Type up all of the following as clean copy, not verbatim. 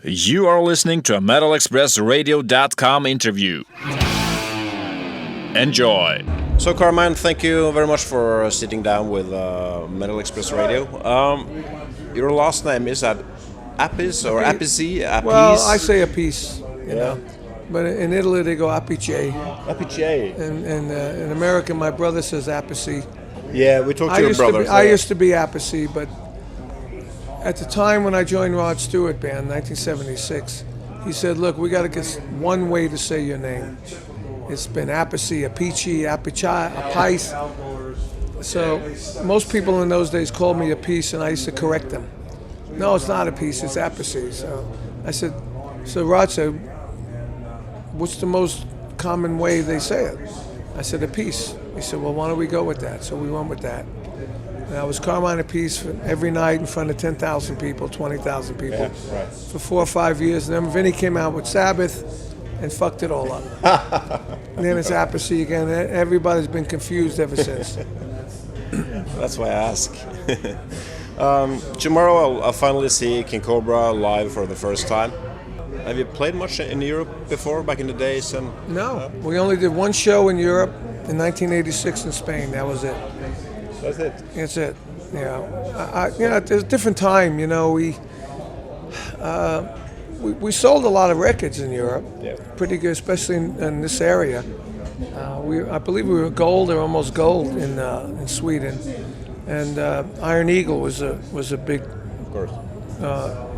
You are listening to a MetalExpressRadio.com interview. Enjoy. So Carmine, thank you very much for sitting down with Metal Express Radio. Your last name, is that Appice or Appice? Well, I say Appice, you know. But in Italy they go Appice. Appice. And in America my brother says Appice. Yeah, we talked to your brother. I used to be Appice, but at the time when I joined Rod Stewart Band, 1976, he said, look, we got to get one way to say your name. It's been Appice, Appice, Appice. So most people in those days called me Appice, and I used to correct them. No, it's not Appice, it's Appice. So I said, so Rod said, what's the most common way they say it? I said Appice. He said, well, why don't we go with that? So we went with that. And I was Carmine Appice every night in front of 10,000 people, 20,000 people for 4 or 5 years. And then Vinny came out with Sabbath and fucked it all up. And then it's Appice again. Everybody's been confused ever since. That's why I ask. Tomorrow I'll finally see King Cobra live for the first time. Have you played much in Europe before, back in the days? No, we only did one show in Europe in 1986 in Spain. That was it. That's it. That's it. There's a different time. You know, we sold a lot of records in Europe. Yeah. Pretty good, especially in this area. I believe we were gold or almost gold in Sweden, and Iron Eagle was a big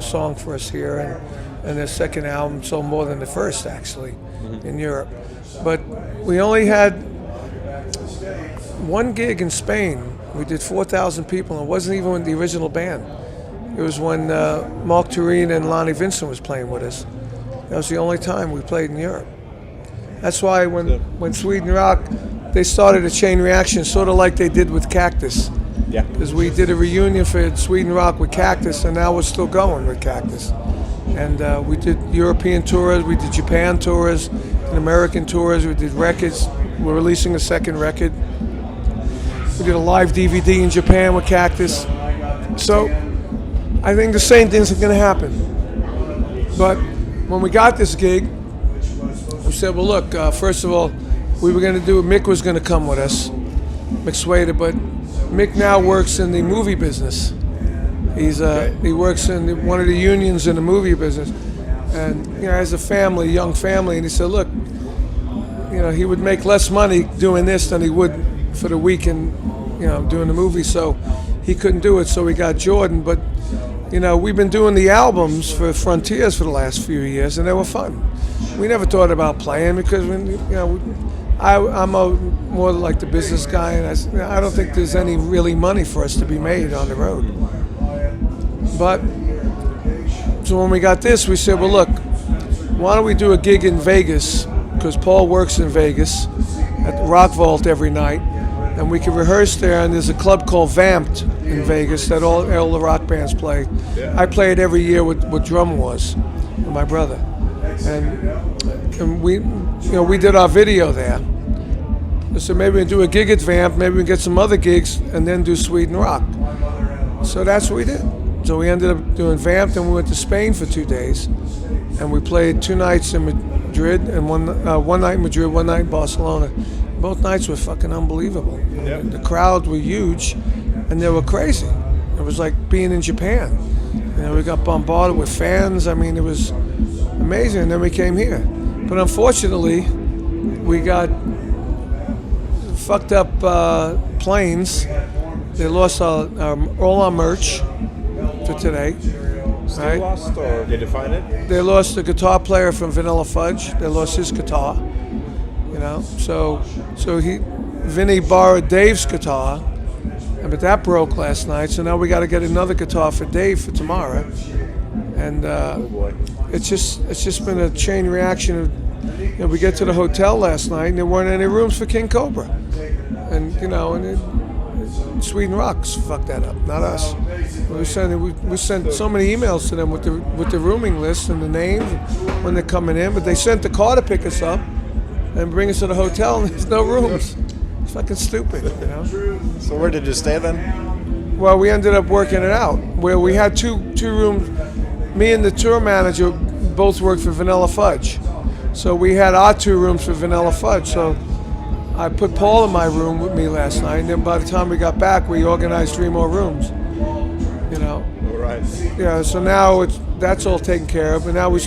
song for us here, and their second album sold more than the first actually in Europe. But we only had one gig in Spain. We did 4,000 people, and it wasn't even with the original band. It was when Mark Turin and Lonnie Vincent was playing with us. That was the only time we played in Europe. That's why when Sweden Rock, they started a chain reaction, sort of like they did with Cactus. Yeah. Because we did a reunion for Sweden Rock with Cactus, and now we're still going with Cactus. And we did European tours, we did Japan tours, and American tours, we did records. We're releasing a second record. We did a live DVD in Japan with Cactus. So I think the same things are going to happen. But when we got this gig, we said, well, look, first of all, we were going to do, Mick was going to come with us, Mick Swader, but Mick now works in the movie business. He works in one of the unions in the movie business, and has a family, young family, and he said, look, he would make less money doing this than he would for the week in, doing the movie, so he couldn't do it, so we got Jordan. But we've been doing the albums for Frontiers for the last few years, and they were fun. We never thought about playing because I'm more like the business guy, and I don't think there's any really money for us to be made on the road. But so when we got this, we said, well, look, why don't we do a gig in Vegas? Because Paul works in Vegas at the Rock Vault every night, and we can rehearse there. And there's a club called Vamped in Vegas that all the rock bands play. Yeah. I play it every year with Drum Wars with my brother, and we did our video there. So maybe we do a gig at Vamp, maybe we get some other gigs, and then do Sweden Rock. So that's what we did. So we ended up doing Vamped, and we went to Spain for 2 days, and we played 2 nights in Madrid, and one night in Madrid, one night in Barcelona. Both nights were fucking unbelievable. Yep. The crowds were huge, and they were crazy. It was like being in Japan. We got bombarded with fans. I mean, it was amazing. And then we came here, but unfortunately, we got fucked up planes. They lost all our merch for today. Still lost, or did you find it? They lost the guitar player from Vanilla Fudge. They lost his guitar. So Vinny borrowed Dave's guitar, but that broke last night. So now we got to get another guitar for Dave for tomorrow. And it's just been a chain reaction. We get to the hotel last night, and there weren't any rooms for King Cobra. And Sweden Rocks fucked that up, not us. We sent so many emails to them with the rooming list and the names when they're coming in, but they sent the car to pick us up and bring us to the hotel, and there's no rooms. It's fucking stupid, So where did you stay then? Well, we ended up working it out, where we had two rooms. me and the tour manager both worked for Vanilla Fudge. So we had our 2 rooms for Vanilla Fudge. So I put Paul in my room with me last night, and then by the time we got back, we organized 3 more rooms. You know. Right. Yeah. So now that's all taken care of, and now we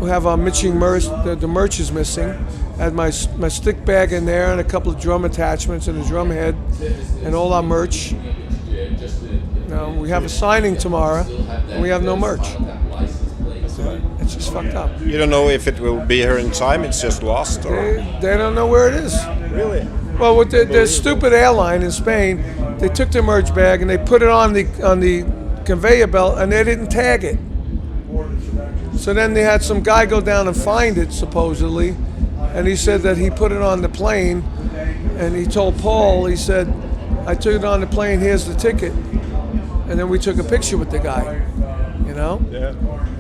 have our mixing merch. The merch is missing. I had my stick bag in there and a couple of drum attachments and a drum head, and all our merch. Now we have a signing tomorrow, and we have no merch. It's just fucked up. You don't know if it will be here in time. It's just lost. Or? They don't know where it is. Really? Well, with the stupid airline in Spain, they took the merch bag and they put it on the conveyor belt, and they didn't tag it. So then they had some guy go down and find it, supposedly, and he said that he put it on the plane, and he told Paul, he said, I took it on the plane, here's the ticket. And then we took a picture with the guy, you know? Yeah.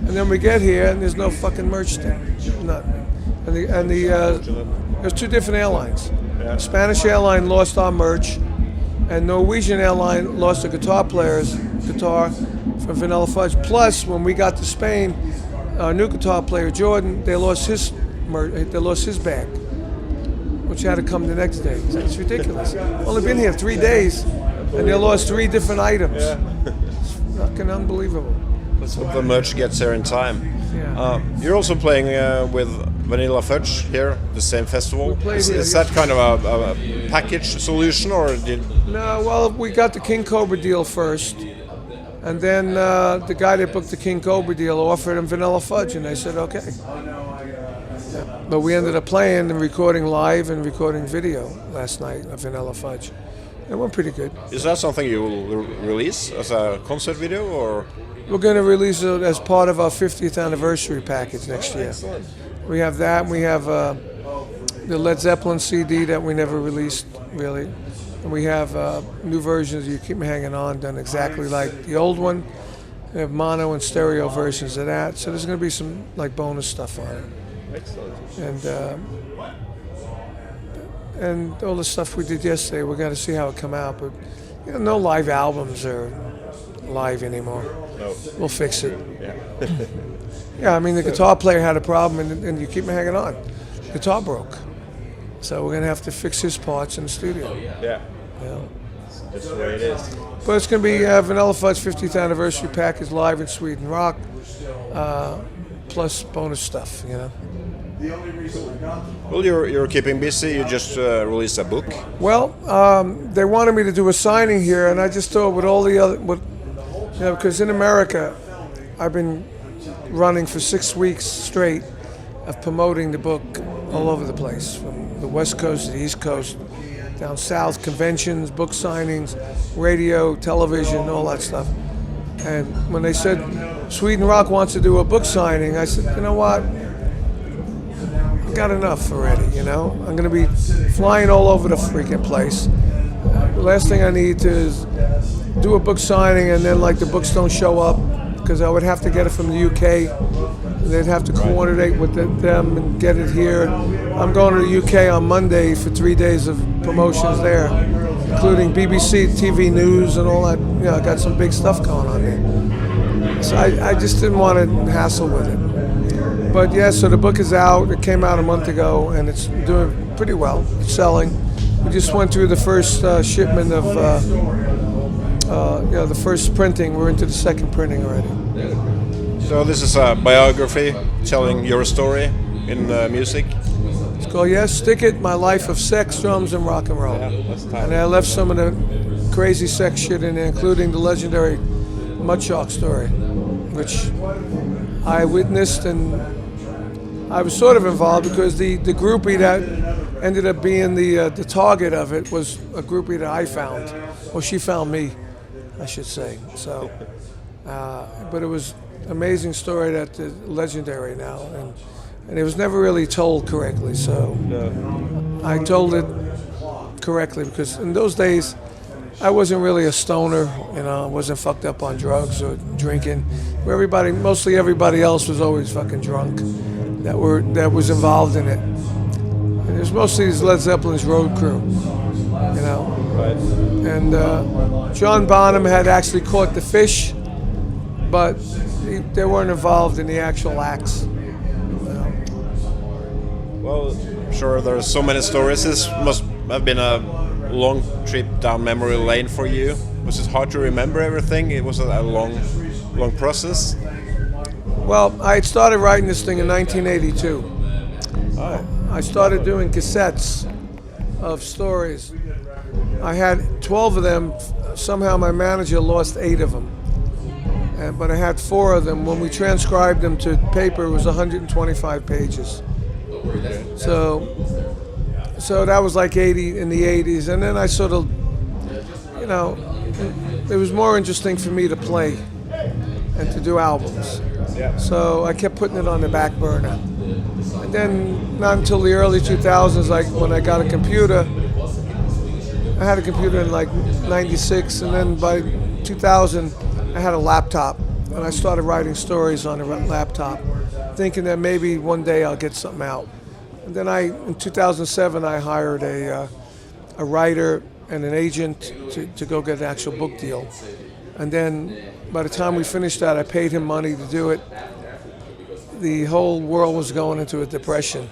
And then we get here, and there's no fucking merch there. Nothing. And there's 2 different airlines. Yeah. Spanish airline lost our merch, and Norwegian airline lost a guitar player's guitar from Vanilla Fudge. Plus, when we got to Spain, our new guitar player, Jordan, they lost his bag, which had to come the next day. It's ridiculous. Only been here 3 days, and they lost 3 different items. Yeah. It's fucking unbelievable. Let's hope the merch gets here in time. Yeah. You're also playing with Vanilla Fudge here, the same festival. Is that kind of a package solution, or did? No, well, we got the King Cobra deal first, and then the guy that booked the King Cobra deal offered him Vanilla Fudge, and they said okay. Yeah. But we ended up playing and recording live and recording video last night of Vanilla Fudge. It went pretty good. Is that something you will release as a concert video, or? We're going to release it as part of our 50th anniversary package next year. Excellent. We have that, and we have the Led Zeppelin CD that we never released, really. And we have new versions of You Keep Me Hanging On, done exactly like the old one. We have mono and stereo versions of that. So there's going to be some like bonus stuff on it. Excellent. And all the stuff we did yesterday, we're going to see how it come out. But you know, no live albums are live anymore. No. We'll fix it. Yeah. Yeah, I mean, the guitar player had a problem, and You Keep Me Hanging On. Guitar broke. So we're going to have to fix his parts in the studio. Yeah. Yeah. That's the way it is. But it's going to be Vanilla Fudge 50th anniversary package live in Sweden Rock, plus bonus stuff, you know. Well, you're keeping busy. You just released a book. Well, they wanted me to do a signing here, and I just thought with all the other, because in America, I've been running for 6 weeks straight of promoting the book all over the place, from the West Coast to the East Coast, down south, conventions, book signings, radio, television, all that stuff. And when they said Sweden Rock wants to do a book signing, I said, you know what? I've got enough already, you know? I'm going to be flying all over the freaking place. The last thing I need to is do a book signing and then like the books don't show up, because I would have to get it from the UK. They'd have to coordinate with them and get it here. I'm going to the UK on Monday for 3 days of promotions there, including BBC TV News and all that. You know, I got some big stuff going on there. So I just didn't want to hassle with it. But yeah, so the book is out. It came out a month ago, and it's doing pretty well. It's selling. We just went through the first shipment of, the first printing. We're into the second printing already. So this is a biography telling your story in music. It's called Stick It, My Life of Sex, Drums, and Rock and Roll. Yeah, that's tight. And I left some of the crazy sex shit in there, including the legendary Mudshark story, which I witnessed, and I was sort of involved because the groupie that ended up being the target of it was a groupie that I found. Well, she found me, I should say. So, but it was an amazing story that's legendary now, and it was never really told correctly. So I told it correctly because in those days I wasn't really a stoner, you know, I wasn't fucked up on drugs or drinking. Where mostly everybody else was always fucking drunk that was involved in it. And it was mostly these Led Zeppelin's road crew, you know. Right. And John Bonham had actually caught the fish, but they weren't involved in the actual acts. Well, sure, there's so many stories. This must have been a long trip down memory lane for you. Was it hard to remember everything? It was a long process. Well, I had started writing this thing in 1982. I started doing cassettes of stories. I had 12 of them. Somehow my manager lost 8 of them. But I had 4 of them. When we transcribed them to paper, it was 125 pages. So that was like 80 in the 80s. And then I sort of, it was more interesting for me to play and to do albums. So I kept putting it on the back burner. And then not until the early 2000s, like when I got a computer, I had a computer in like 96, and then by 2000, I had a laptop, and I started writing stories on the laptop, thinking that maybe one day I'll get something out. And then in 2007, I hired a writer and an agent to go get an actual book deal. And then by the time we finished that, I paid him money to do it. The whole world was going into a depression.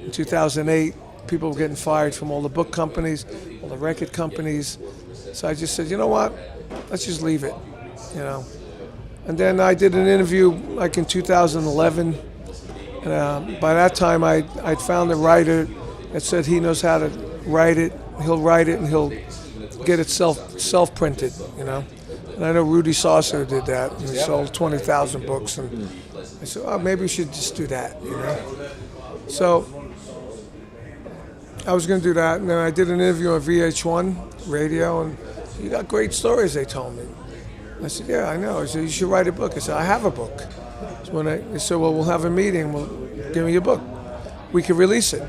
In 2008, people were getting fired from all the book companies, all the record companies. So I just said, you know what, let's just leave it, And then I did an interview like in 2011. And by that time, I'd found a writer that said he knows how to write it. He'll write it and he'll get it self-printed, And I know Rudy Saucer did that, and he sold 20,000 books. And I said, oh, maybe we should just do that, So I was going to do that, and then I did an interview on VH1 radio, and you got great stories, they told me. I said, yeah, I know. I said, you should write a book. I said, I have a book. So they said, well, we'll have a meeting. Well, give me your book. We could release it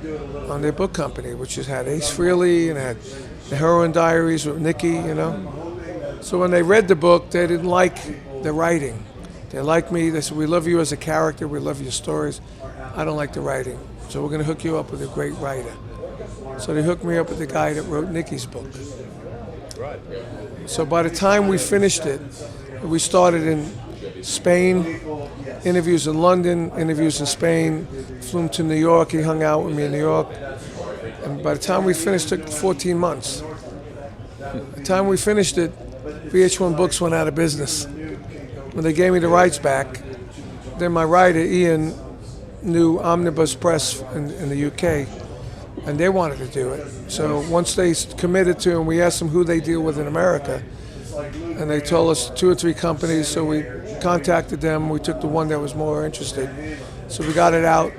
on their book company, which had Ace Frehley and had the Heroin Diaries with Nikki, So when they read the book, they didn't like the writing. They liked me. They said, we love you as a character. We love your stories. I don't like the writing. So we're going to hook you up with a great writer. So they hooked me up with the guy that wrote Nikki's book. Right. So by the time we finished it, we started in Spain, interviews in London, interviews in Spain, flew him to New York. He hung out with me in New York. And by the time we finished, it took 14 months. By the time we finished it, VH1 Books went out of business. When they gave me the rights back, then my writer, Ian, knew Omnibus Press in the UK, and they wanted to do it. So once they committed to, and we asked them who they deal with in America, and they told us 2 or 3 companies, so we contacted them. We took the one that was more interested. So we got it out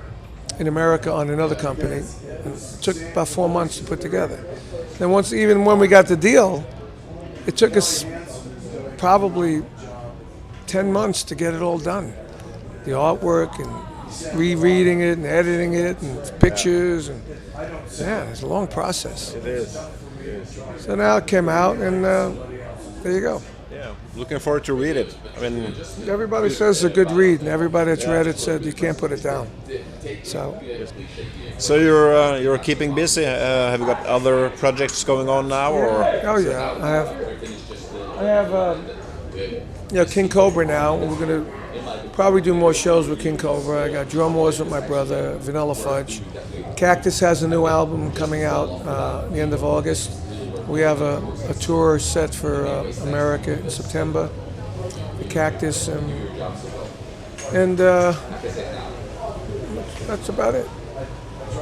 in America on another company. And it took about 4 months to put together. Then even when we got the deal, it took us probably 10 months to get it all done. The artwork and rereading it and editing it and pictures, and it's a long process. It is. So now it came out, and there you go. Yeah, looking forward to read it. I mean, everybody says it's a good read, and everybody that's read it said you can't put it down. So you're keeping busy. Have you got other projects going on now, or? Oh yeah, I have King Cobra now. We're gonna probably do more shows with King Cobra. I got Drum Wars with my brother, Vanilla Fudge. Cactus has a new album coming out at the end of August. We have a tour set for America in September. The Cactus, and that's about it.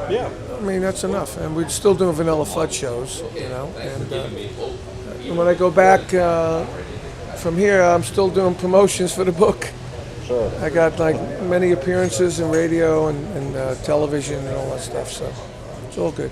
Yeah. I mean, that's enough. And we're still doing Vanilla Fudge shows, And when I go back from here, I'm still doing promotions for the book. Sure. I got like many appearances in radio and television and all that stuff, so it's all good.